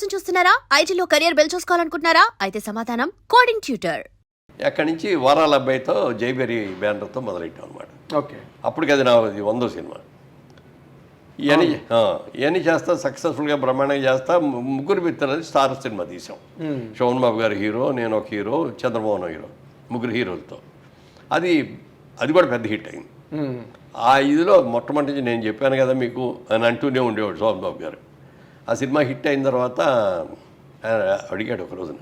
కోసం చూస్తున్నారా? ఐటీలో కెరియర్ బిల్డ్ చూసుకోవాలనుకుంటున్నారా? అయితే సమాధానం కోడింగ్ ట్యూటర్. అక్కడి నుంచి వారాల అబ్బాయితో జైబెరీ బ్యానర్తో మొదలెట్టాం అనమాట. ఓకే. అప్పటికి అది నా 100వ సినిమా. ఇవన్నీ చేస్తా, సక్సెస్ఫుల్గా బ్రహ్మాండంగా చేస్తా. ముగ్గురు మిత్రులని స్టార్ సినిమా తీసాం. శోభన్ బాబు గారు హీరో, నేను ఒక హీరో, చంద్రమోహన్ హీరో, ముగ్గురు హీరోలతో. అది కూడా పెద్ద హిట్ అయింది. ఆ ఇదిలో మొట్టమొదటి నేను చెప్పాను కదా మీకు అని అంటూనే ఉండేవాడు శోభన్ బాబు గారు. ఆ సినిమా హిట్ అయిన తర్వాత అడిగాడు ఒక రోజున,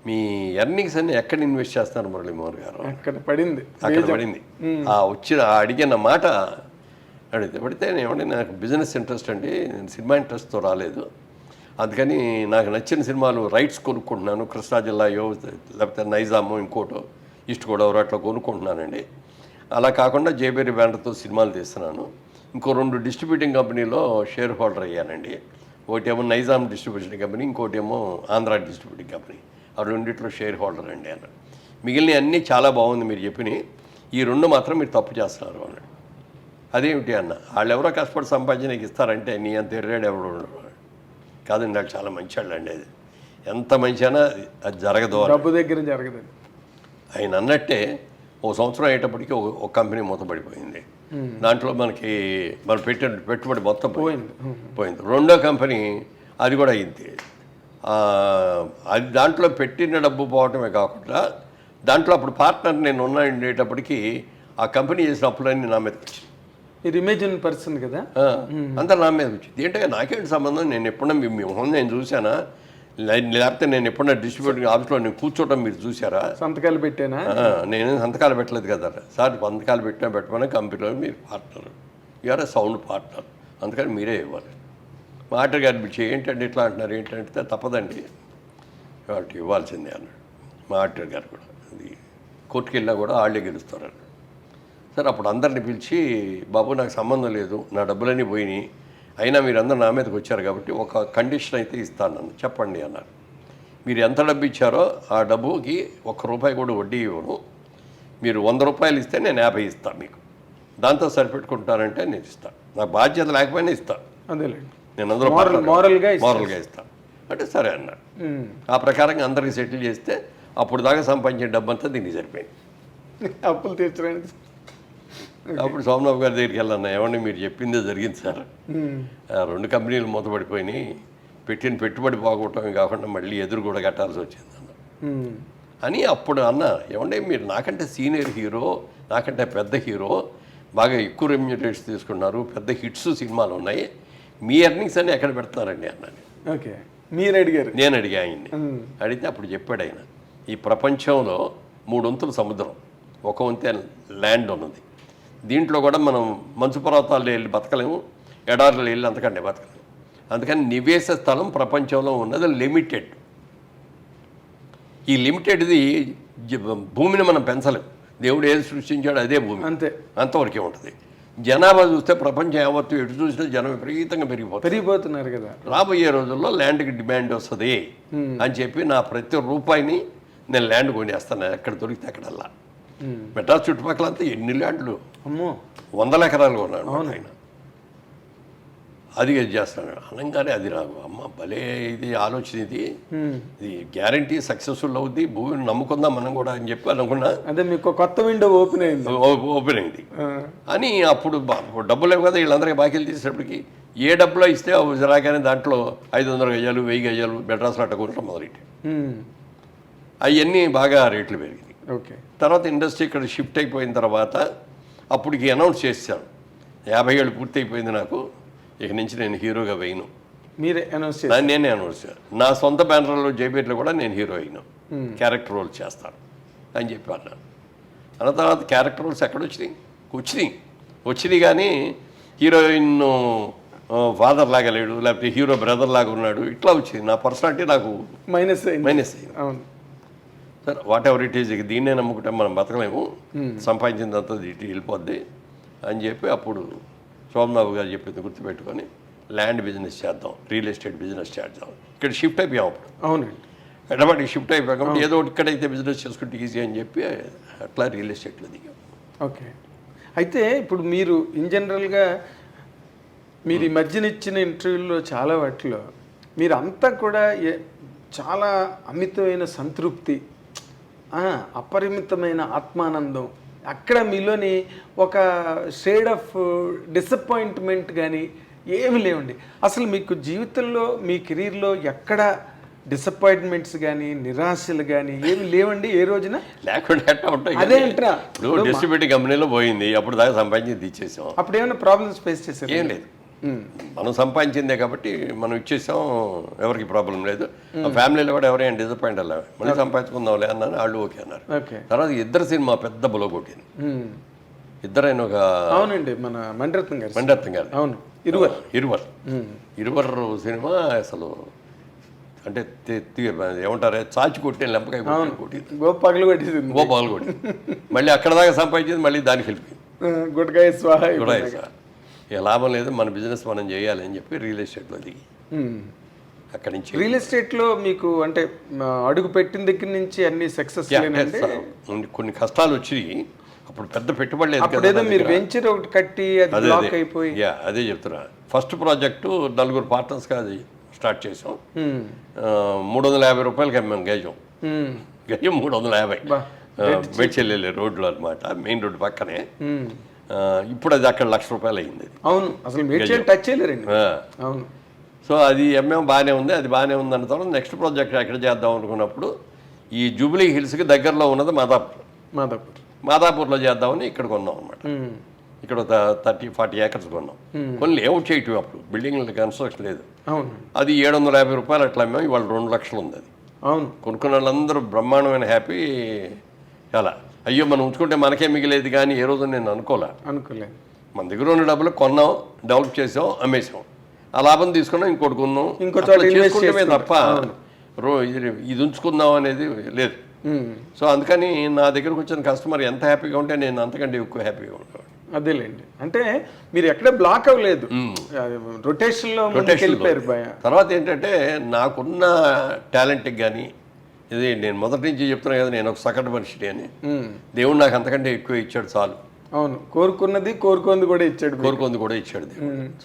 మీ ఎర్నింగ్స్ అన్ని ఎక్కడ ఇన్వెస్ట్ చేస్తున్నారు మురళీమోహన్ గారు? అక్కడ పడింది. అడిగిన మాట పడితే ఏమంటే నాకు బిజినెస్ ఇంట్రెస్ట్ అండి, నేను సినిమా ఇంట్రెస్ట్తో రాలేదు, అందుకని నాకు నచ్చిన సినిమాలు రైట్స్ కొనుక్కుంటున్నాను, కృష్ణా జిల్లాయో లేకపోతే నైజాము ఇంకోటో ఈస్ట్ గోదావరి అట్లా కొనుక్కుంటున్నానండి. అలా కాకుండా జేబేరీ బ్యానర్తో సినిమాలు తీస్తున్నాను. ఇంకో 2 డిస్ట్రిబ్యూటింగ్ కంపెనీలో షేర్ హోల్డర్ అయ్యానండి. ఒకటేమో నైజాం డిస్ట్రిబ్యూషన్ కంపెనీ, ఇంకోటేమో ఆంధ్ర డిస్ట్రిబ్యూటింగ్ కంపెనీ. ఆ రెండిట్లో షేర్ హోల్డర్ అండి అన్నాడు. మిగిలిన అన్నీ చాలా బాగుంది మీరు చెప్పినాయి, ఈ 2 మాత్రం మీరు తప్పు చేస్తున్నారు అన్నాడు. అదేమిటి అన్న, వాళ్ళు ఎవరో కష్టపడి సంపాదించడానికి ఇస్తారంటే నీ అంత ఎర్రాడు ఎవరు ఉండరు. కాదండి, నాకు చాలా మంచి వాళ్ళు అండి, అది ఎంత మంచి అయినా అది జరగదు, డబ్బు దగ్గర జరగదు. ఆయన అన్నట్టే ఓ సంవత్సరం అయ్యేటప్పటికి ఒక కంపెనీ మూతపడిపోయింది. దాంట్లో మనం పెట్టిన పెట్టుబడి మొత్తం పోయింది. రెండో కంపెనీ అది కూడా అయింది. అది దాంట్లో పెట్టిన డబ్బు పోవటమే కాకుండా దాంట్లో అప్పుడు పార్ట్నర్ నేను ఉండేటప్పటికి ఆ కంపెనీ చేసిన అప్పులన్నీ నా మీదకి వచ్చింది. మీరు ఇమేజిన్ పర్సన్ కదా, అంతా నా మీద వచ్చింది. ఏంటంటే నాకేంటి సంబంధం, నేను ఎప్పుడన్నా మీ మొహం నేను చూసానా, లేకపోతే నేను ఎప్పుడన్నా డిస్ట్రిబ్యూటింగ్ ఆఫీస్లో నేను కూర్చోవడం మీరు చూసారా? సంతకాలు పెట్టానా? నేను సంతకాలు పెట్టలేదు కదా సార్. సంతకాలు పెట్టమని కంపెనీలో మీరు partner, you are a sound partner, అందుకని మీరే ఇవ్వాలి. మా ఆర్డర్ గారు పిలిచి ఏంటంటే ఇట్లా అంటున్నారు, ఏంటంటే తప్పదండి వాటి ఇవ్వాల్సిందే అన్నాడు మా ఆర్డర్ గారు కూడా. అది కోర్టుకు వెళ్ళినా కూడా వాళ్ళే గెలుస్తారన్నాడు. సార్ అప్పుడు అందరిని పిలిచి, బాబు నాకు సంబంధం లేదు, నా డబ్బులన్నీ పోయినాయి, అయినా మీరు అందరూ నా మీదకి వచ్చారు కాబట్టి ఒక కండిషన్ అయితే ఇస్తాను, చెప్పండి అన్నారు. మీరు ఎంత డబ్బు ఇచ్చారో ఆ డబ్బుకి ₹1 కూడా వడ్డీ ఇవ్వను, మీరు ₹100 ఇస్తే నేను 50 ఇస్తాను మీకు, దాంతో సరిపెట్టుకుంటానంటే నేను ఇస్తాను, నాకు బాధ్యత లేకపోయినా ఇస్తాను, అదేలేండి, నేను అందరూ మోరల్గా ఇస్తాను అంటే సరే అన్నాడు. ఆ ప్రకారంగా అందరికి సెటిల్ చేస్తే అప్పుడు దాకా సంపాదించిన డబ్బు అంతా దీనికి సరిపోయింది. అప్పులు తీర్చడానికి అప్పుడు సోమనాథ్ గారి దగ్గరికి వెళ్ళాను, ఏమండి మీరు చెప్పిందే జరిగింది సార్, 2 కంపెనీలు మూతపడిపోయినాయి, పెట్టిన పెట్టుబడి పోగొట్టడమే కాకుండా మళ్ళీ ఎదురు కూడా కట్టాల్సి వచ్చింది అన్న అని. అప్పుడు అన్న, ఏమంటే మీరు నాకంటే సీనియర్ హీరో, నాకంటే పెద్ద హీరో, బాగా ఎక్కువ రెమ్యూనరేట్స్ తీసుకున్నారు, పెద్ద హిట్స్ సినిమాలు ఉన్నాయి, మీ ఎర్నింగ్స్ అన్నీ ఎక్కడ పెడుతున్నారండి అన్నాను. ఓకే, మీరు అడిగారు? నేను అడిగా ఆయన్ని. అడిగితే అప్పుడు చెప్పాడు ఆయన, ఈ ప్రపంచంలో 3 వంతులు సముద్రం, 1 వంతే ల్యాండ్ ఉన్నది, దీంట్లో కూడా మనం మంచు పర్వతాల్లో వెళ్ళి బతకలేము, ఎడార్లో వెళ్ళి అంతకంటే బతకలేము, అందుకని నివేశ స్థలం ప్రపంచంలో ఉన్నది లిమిటెడ్. ఈ లిమిటెడ్ది భూమిని మనం పెంచలేము, దేవుడు ఏది సృష్టించాడు అదే భూమి, అంతే, అంతవరకే ఉంటుంది. జనాభా చూస్తే ప్రపంచం యావత్తు ఎటు చూసినా జనం విపరీతంగా పెరిగిపోతున్నారు కదా, రాబోయే రోజుల్లో ల్యాండ్కి డిమాండ్ వస్తుంది అని చెప్పి నా ప్రతి రూపాయిని నేను ల్యాండ్ కొనేస్తాను, ఎక్కడ దొరికితే అక్కడల్లా. మెడ్రాస్ చుట్టుపక్కల అంతా ఎన్ని ల్యాండ్లు, 100 ఎకరాలు కొన్నాడు ఆయన. అది చేస్తాను అనగానే అది నాకు అమ్మ భలే ఇది ఆలోచన, ఇది గ్యారంటీ సక్సెస్ఫుల్ అవుద్ది, భూమిని నమ్ముకుందాం మనం కూడా అని చెప్పి అనుకున్నా. అదే మీకు కొత్త విండో ఓపెన్ అయింది అని. అప్పుడు డబ్బులు లేవు కదా, వీళ్ళందరికీ బాకీలు తీసేటప్పటికి ఏ డబ్బులో ఇస్తే రాగానే దాంట్లో 500 గజాలు 1000 గజాలు మెడ్రాస్లో అట్ట కొనడం మొదలెట్టి అవన్నీ బాగా రేట్లు పెరిగింది. ఓకే, తర్వాత ఇండస్ట్రీ ఇక్కడ షిఫ్ట్ అయిపోయిన తర్వాత అప్పటికి అనౌన్స్ చేశాను, 50 ఏళ్ళు పూర్తి అయిపోయింది నాకు, ఇక నుంచి నేను హీరోగా వేయను. మీరే అనౌన్స్ చేశారు? నేనే అనౌన్స్ చేశాను. నా సొంత బ్యానర్లో జైబేట్లో కూడా నేను హీరో అయినా, క్యారెక్టర్ రోల్ చేస్తాను అని చెప్పి అన్నాను. అన్న తర్వాత క్యారెక్టర్ రోల్స్ ఎక్కడ వచ్చినాయి కానీ హీరోయిన్ ఫాదర్ లాగా లేడు, లేకపోతే హీరో బ్రదర్ లాగా ఉన్నాడు, ఇట్లా వచ్చింది. నా పర్సనాలిటీ నాకు మైనస్ అయింది. Sir what ever it is, దీన్నే నమ్ముకుంటే మనం బతకలేము, సంపాదించిందంతా ఇటు వెళ్ళిపోద్ది అని చెప్పి అప్పుడు సోమనాథ్ గారు చెప్పింది గుర్తుపెట్టుకొని ల్యాండ్ బిజినెస్ చేద్దాం, రియల్ ఎస్టేట్ బిజినెస్ చేద్దాం. ఇక్కడ షిఫ్ట్ అయిపోయాం అప్పుడు. అవునండి, ఎడబడి షిఫ్ట్ అయిపోయాం కాబట్టి ఏదో ఇక్కడైతే బిజినెస్ చేసుకుంటే ఈజీ అని చెప్పి అట్లా రియల్ ఎస్టేట్లో దిగాం. ఓకే, అయితే ఇప్పుడు మీరు ఇన్ జనరల్గా మీరు ఈ మధ్యన ఇచ్చిన ఇంటర్వ్యూల్లో చాలా వాటిలో మీరంతా కూడా చాలా అమితమైన సంతృప్తి, అపరిమితమైన ఆత్మానందం, అక్కడ మీలోని ఒక షేడ్ ఆఫ్ డిసప్పాయింట్మెంట్ కానీ ఏమి లేవండి. అసలు మీకు జీవితంలో మీ కెరీర్లో ఎక్కడ డిసప్పాయింట్మెంట్స్ కానీ నిరాశలు కానీ ఏమి లేవండి ఏ రోజున? లేకుండా ఎట్లా ఉంటాయి? అదే అంటారా, ఇప్పుడు డిస్ట్రిబ్యూటింగ్ కంపెనీలో పోయింది, అప్పుడు దాకా సంపాదించి ఇచ్చేసాం. అప్పుడు ఏమైనా ప్రాబ్లమ్స్ ఫేస్ చేశారు? ఏం లేదు, మనం సంపాదించిందే కాబట్టి మనం ఇచ్చేసాం, ఎవరికి ప్రాబ్లం లేదు. ఆ ఫ్యామిలీలో కూడా ఎవరైనా డిసప్పాయింట్ అలా మళ్ళీ సంపాదించుకుందాంలే అన్నాను, వాళ్ళు ఓకే అన్నారు. తర్వాత ఇద్దరు సినిమా పెద్ద బులో కొట్టింది. ఇద్దరైన ఒక అవునండి మన మణిరత్నం గారు అవును ఇరువర్ సినిమా అసలు అంటే ఏమంటారే చాచి కొట్టే లెంపకాయ కొట్టింది, గోపాలు కొట్టింది. మళ్ళీ అక్కడ దాకా సంపాదించింది, మళ్ళీ దానికి వెళ్ళిపోయింది. గుడ్కాయ స్వాహ. ఇక లాభం లేదు, మన బిజినెస్ మనం చేయాలి అని చెప్పి రియల్ ఎస్టేట్లో దిగి అక్కడి నుంచి. రియల్ ఎస్టేట్లో మీకు అంటే అడుగు పెట్టిన దగ్గర నుంచి అన్ని సక్సెస్ కొన్ని కష్టాలు వచ్చి అప్పుడు పెద్ద పెట్టుబడి లేదు కదా, మీరు వెంచర్ ఒకటి కట్టి అది బ్లాక్ అయిపోయి. అదే చెప్తున్నా, ఫస్ట్ ప్రాజెక్టు 4 పార్ట్నర్స్గా అది స్టార్ట్ చేసాం. 350 రూపాయలకి అమ్మాం గజం 350 బెడ్చెల్లె రోడ్లో అనమాట, మెయిన్ రోడ్డు పక్కనే. ఇప్పుడు అది అక్కడ ₹1,00,000 అయింది. అవును, అసలు టచ్ చేయలేరండి. అవును. సో అది ఎంఎం బాగానే ఉంది, అది బాగానే ఉంది అన్న తర్వాత నెక్స్ట్ ప్రాజెక్ట్ ఎక్కడ చేద్దాం అనుకున్నప్పుడు ఈ జూబ్లీ హిల్స్కి దగ్గరలో ఉన్నది మాదాపూర్లో చేద్దామని ఇక్కడ కొన్నాం అనమాట. ఇక్కడ 30-40 ఏకర్స్ కొన్నాం. కొన్ని లేఅవుట్ చేయటం, అప్పుడు బిల్డింగ్ కన్స్ట్రక్షన్ లేదు. అది ₹750 అట్లా అమ్మాం. ఇవాళ 2 లక్షలు ఉంది అది. అవును, కొనుక్కున్న వాళ్ళందరూ బ్రహ్మాండమైన హ్యాపీ. చాలా అయ్యో మనం ఉంచుకుంటే మనకే మిగిలేదు కానీ ఏ రోజు నేను అనుకోలేదు. మన దగ్గర ఉన్న డబ్బులు కొన్నాం, డెవలప్ చేసాం, అమ్మేసాం, ఆ లాభం తీసుకున్నాం, ఇంకోటి కొన్నాం, చేసుకుంటే తప్ప ఇది ఉంచుకుందాం అనేది లేదు. సో అందుకని నా దగ్గరకు వచ్చిన కస్టమర్ ఎంత హ్యాపీగా ఉంటే నేను అంతకంటే ఎక్కువ హ్యాపీగా ఉంటాను. అదేలేండి, అంటే మీరు ఎక్కడ బ్లాక్ అవ్వలేదు, రొటేషన్లో వెళ్ళిపోయారు. తర్వాత ఏంటంటే నాకున్న టాలెంట్కి కానీ ఇది నేను మొదటి నుంచి చెప్తున్నా కదా, నేను ఒక సగటు మనిషిని అని. దేవుడు నాకు అంతకంటే ఎక్కువ ఇచ్చాడు చాలు. అవును, కోరుకుంది కూడా ఇచ్చాడు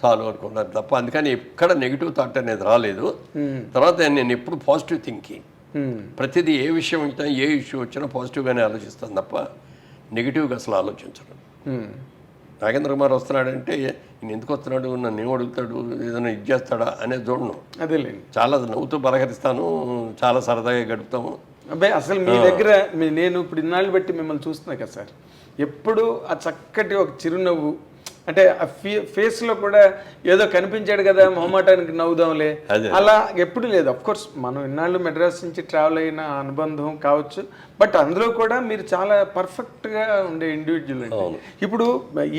చాలు అనుకున్నాను తప్ప. అందుకని ఎక్కడ నెగిటివ్ థాట్ అనేది రాలేదు. తర్వాత నేను ఎప్పుడు పాజిటివ్ థింకింగ్, ప్రతిదీ ఏ విషయం వచ్చినా ఏ ఇష్యూ వచ్చినా పాజిటివ్గానే ఆలోచిస్తాను తప్ప నెగిటివ్గా అసలు ఆలోచించను. నాగేంద్ర కుమార్ వస్తున్నాడంటే నేను ఎందుకు వస్తున్నాడు, నన్ను ఏం అడుగుతాడు, ఏదైనా ఇది చేస్తాడా అనేది చూడను. అదేలేండి, చాలా నవ్వుతూ పలకరిస్తాను, చాలా సరదాగా గడుపుతాము. అబ్బాయి అసలు మీ దగ్గర నేను ఇప్పుడు ఇన్నాళ్ళు బట్టి మిమ్మల్ని చూస్తున్నా కదా సార్, ఎప్పుడు ఆ చక్కటి ఒక చిరునవ్వు, అంటే ఆ ఫేస్లో కూడా ఏదో కనిపించాడు కదా మొహమాటానికి నవ్వుదాంలే అలా ఎప్పుడు లేదు. అఫ్కోర్స్ మనం ఇన్నాళ్ళు మెడ్రాస్ నుంచి ట్రావెల్ అయిన అనుబంధం కావచ్చు, బట్ అందులో కూడా మీరు చాలా పర్ఫెక్ట్గా ఉండే ఇండివిజువల్ అండి. ఇప్పుడు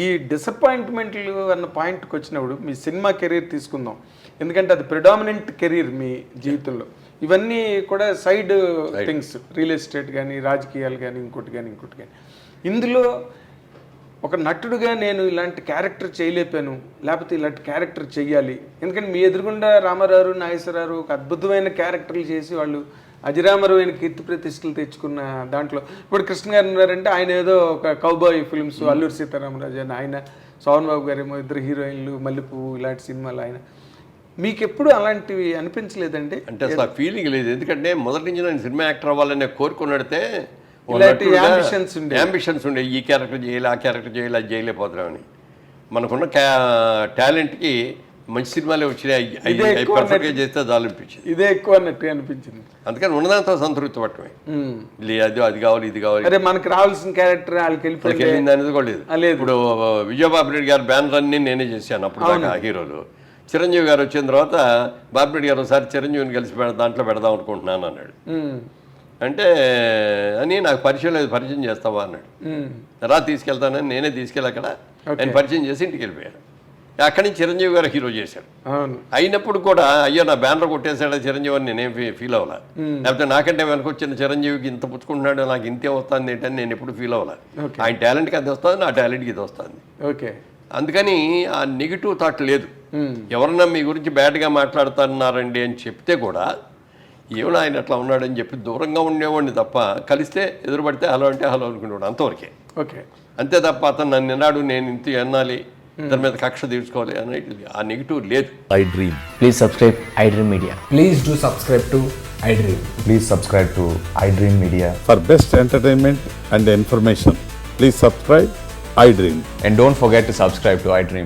ఈ డిసప్పాయింట్మెంట్లు అన్న పాయింట్కి వచ్చినప్పుడు మీ సినిమా కెరీర్ తీసుకుందాం, ఎందుకంటే అది ప్రిడామినెంట్ కెరీర్ మీ జీవితంలో. ఇవన్నీ కూడా సైడ్ థింగ్స్, రియల్ ఎస్టేట్ కానీ, రాజకీయాలు కానీ, ఇంకోటి కానీ. ఇందులో ఒక నటుడుగా నేను ఇలాంటి క్యారెక్టర్ చేయలేపాను, లేకపోతే ఇలాంటి క్యారెక్టర్ చెయ్యాలి, ఎందుకంటే మీ ఎదురుగుండా రామారావు, నాగేశ్వరరావు ఒక అద్భుతమైన క్యారెక్టర్లు చేసి వాళ్ళు అజరామరమైన కీర్తి ప్రతిష్టలు తెచ్చుకున్న దాంట్లో. ఇప్పుడు కృష్ణ గారు ఉన్నారంటే ఆయన ఏదో ఒక కౌబాయ్ ఫిల్మ్స్, అల్లూరి సీతారామరాజు అని ఆయన, సోహన్ బాబు గారేమో ఇద్దరు హీరోయిన్లు, మల్లెపువ్వు ఇలాంటి సినిమాలు. ఆయన మీకు ఎప్పుడు అలాంటివి అనిపించలేదండి? అంటే అసలు ఫీలింగ్ లేదు, ఎందుకంటే మొదటి నుంచి నేను సినిమా యాక్టర్ అవ్వాలనే కోరుకున్నడితే అంబిషన్స్ ఉండే, ఈ క్యారెక్టర్ చేయాలి, ఆ క్యారెక్టర్ చేయాలి, అది చేయలేకపోతున్నామని. మనకున్న టాలెంట్కి మంచి సినిమాలే వచ్చినాయి, పర్ఫెక్ట్గా చేస్తే చాలు అనిపించింది. ఇదే ఎక్కువ అన్నట్టు అనిపించింది. అందుకని ఉన్నదంతా సంతృప్తి పట్టమే, అది కావాలి, ఇది కావాలి, అరే మనకు రావాల్సిన క్యారెక్టర్ వాళ్ళకి వెళ్ళింది అనేది కూడా లేదు. ఇప్పుడు విజయబాబు గారి బ్యానర్ అన్ని నేనే చేశాను అప్పుడు దాకా హీరోలు. చిరంజీవి గారు వచ్చిన తర్వాత బాబిరెడ్డి గారు ఒకసారి చిరంజీవిని కలిసి దాంట్లో పెడదాం అనుకుంటున్నాను అన్నాడు. అంటే అని నాకు పరిచయం లేదు, పరిచయం చేస్తావా అన్నాడు. రా తీసుకెళ్తానని నేనే తీసుకెళ్ళి అక్కడ ఆయన పరిచయం చేసి ఇంటికి వెళ్ళిపోయాను. అక్కడి నుంచి చిరంజీవి గారు హీరో చేశాడు. అయినప్పుడు కూడా అయ్యో నా బ్యానర్ కొట్టేశాడు చిరంజీవి అని నేనేం ఫీల్ అవ్వాల, లేకపోతే నాకంటే వెనకొచ్చిన చిరంజీవికి ఇంత పుచ్చుకుంటున్నాడు నాకు ఇంతే వస్తుంది ఏంటని నేను ఎప్పుడు ఫీల్ అవ్వాల. ఆయన టాలెంట్కి అది వస్తుంది, నా టాలెంట్కి ఇది వస్తుంది. ఓకే, అందుకని ఆ నెగిటివ్ థాట్ లేదు. ఎవరన్నా మీ గురించి బ్యాడ్గా మాట్లాడుతున్నారండి అని చెప్తే కూడా ఏమన్నా ఆయన అట్లా ఉన్నాడని చెప్పి దూరంగా ఉండేవాడిని తప్ప, కలిస్తే ఎదురుపడితే హలో అంటే హలో అనుకునేవాడు, అంతవరకే. ఓకే, అంతే తప్ప అతను నన్ను నిన్నాడు నేను ఇంత ఎన్నాలి ఇద్దరి మీద కక్ష తీర్చుకోవాలి అనేది ఆ నెగిటివ్ లేదు. I Dream. Please subscribe iDream Media. Please do subscribe to iDream. Please subscribe to iDream Media. For best entertainment and information, please subscribe iDream. And don't forget to subscribe to iDream.